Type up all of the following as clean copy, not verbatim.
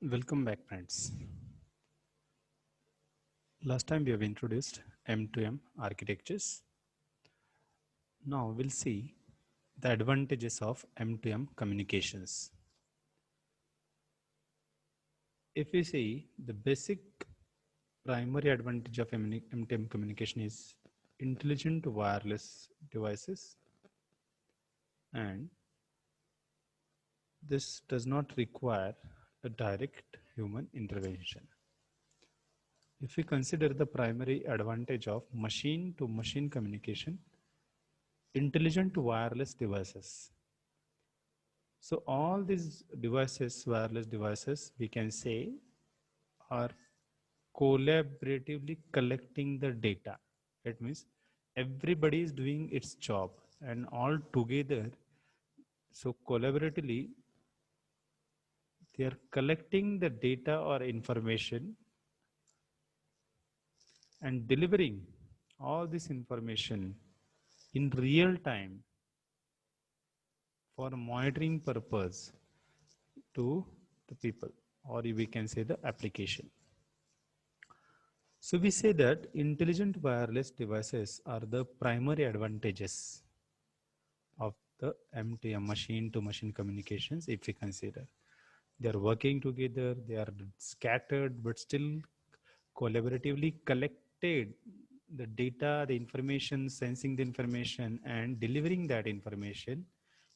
Welcome back, friends. Last time we have introduced M2M architectures. Now we'll see the advantages of M2M communications. If we see the basic primary advantage of M2M communication is intelligent wireless devices, and this does not require a direct human intervention. If we consider the primary advantage of machine to machine communication, intelligent wireless devices. So all these devices, wireless devices, we can say are collaboratively collecting the data. It means everybody is doing its job and all together. So collaboratively, they are collecting the data or information and delivering all this information in real time for monitoring purpose to the people, or we can say the application. So we say that intelligent wireless devices are the primary advantages of the M2M machine to machine communications. If we consider they are working together, they are scattered but still collaboratively collected the data, the information, sensing the information and delivering that information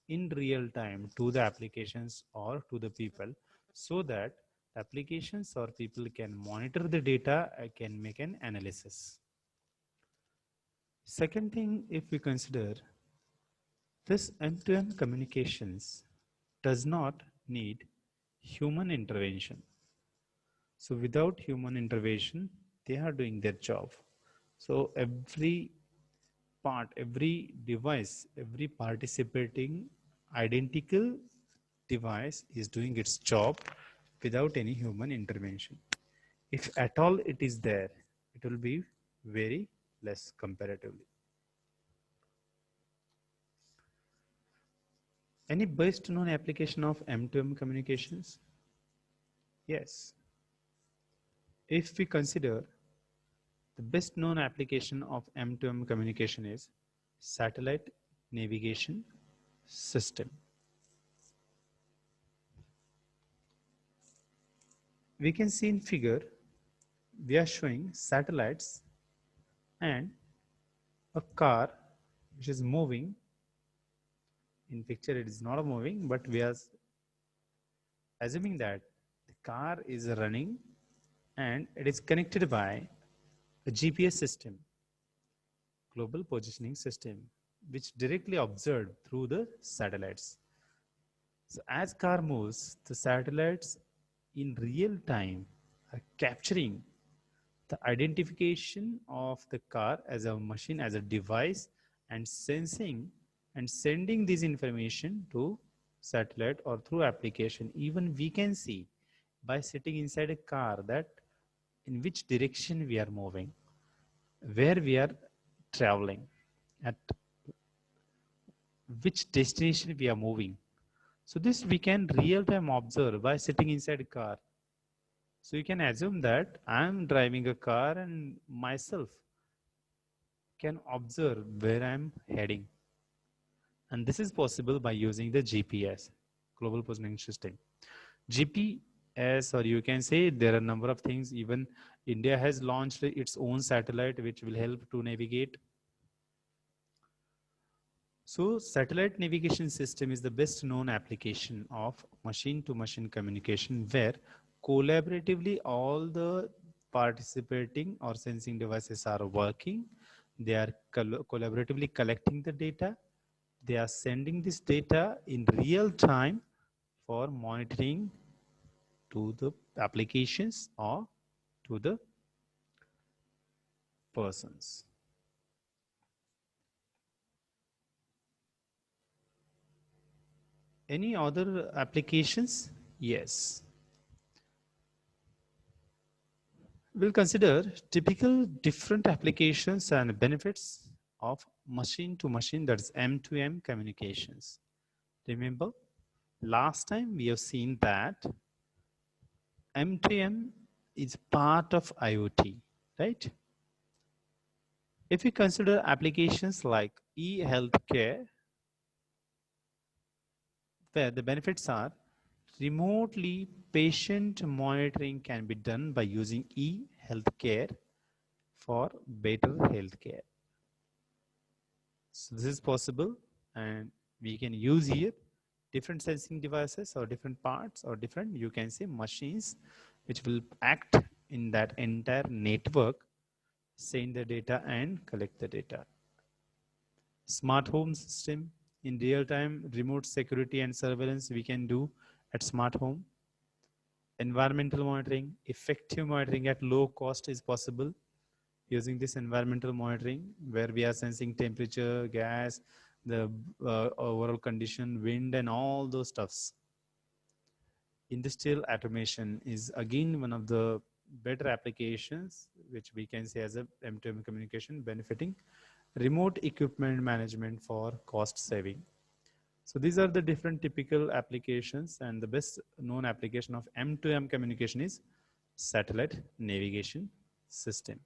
in real time to the applications or to the people, so that applications or people can monitor the data, can make an analysis. Second thing, if we consider this end-to-end communications does not need human intervention. So without human intervention, they are doing their job. So every part, every device, every participating identical device is doing its job without any human intervention. If at all it is there, it will be very less comparatively. Any best known application of M2M communications? Yes. If we consider the best known application of M2M communication is satellite navigation system. We can see in figure, we are showing satellites and a car which is moving. In picture it is not moving, but we are assuming that the car is running and it is connected by a GPS system, global positioning system, which directly observed through the satellites. So as car moves, the satellites in real time are capturing the identification of the car as a machine, as a device, and sensing and sending this information to satellite or through application. Even we can see by sitting inside a car that in which direction we are moving, where we are traveling, at which destination we are moving. So this we can real time observe by sitting inside a car. So you can assume that I am driving a car and myself can observe where I am heading. And this is possible by using the GPS, Global Positioning System. GPS, or you can say there are a number of things. Even India has launched its own satellite which will help to navigate. So satellite navigation system is the best known application of machine to machine communication, where collaboratively all the participating or sensing devices are working. They are collaboratively collecting the data. They are sending this data in real time for monitoring to the applications or to the persons. Any other applications? Yes. We'll consider typical different applications and benefits of machine to machine, that is M2M communications. Remember, last time we have seen that M2M is part of IoT, right? If we consider applications like e-healthcare, where the benefits are remotely patient monitoring can be done by using e-healthcare for better healthcare. So this is possible, and we can use here different sensing devices or different parts or different, you can say, machines which will act in that entire network, send the data and collect the data. Smart home system, in real time remote security and surveillance we can do at smart home. Environmental monitoring, effective monitoring at low cost is possible using this environmental monitoring, where we are sensing temperature, gas, the overall condition, wind, and all those stuffs. Industrial automation is again one of the better applications which we can say as a M2M communication, benefiting remote equipment management for cost saving. So these are the different typical applications, and the best known application of M2M communication is satellite navigation system.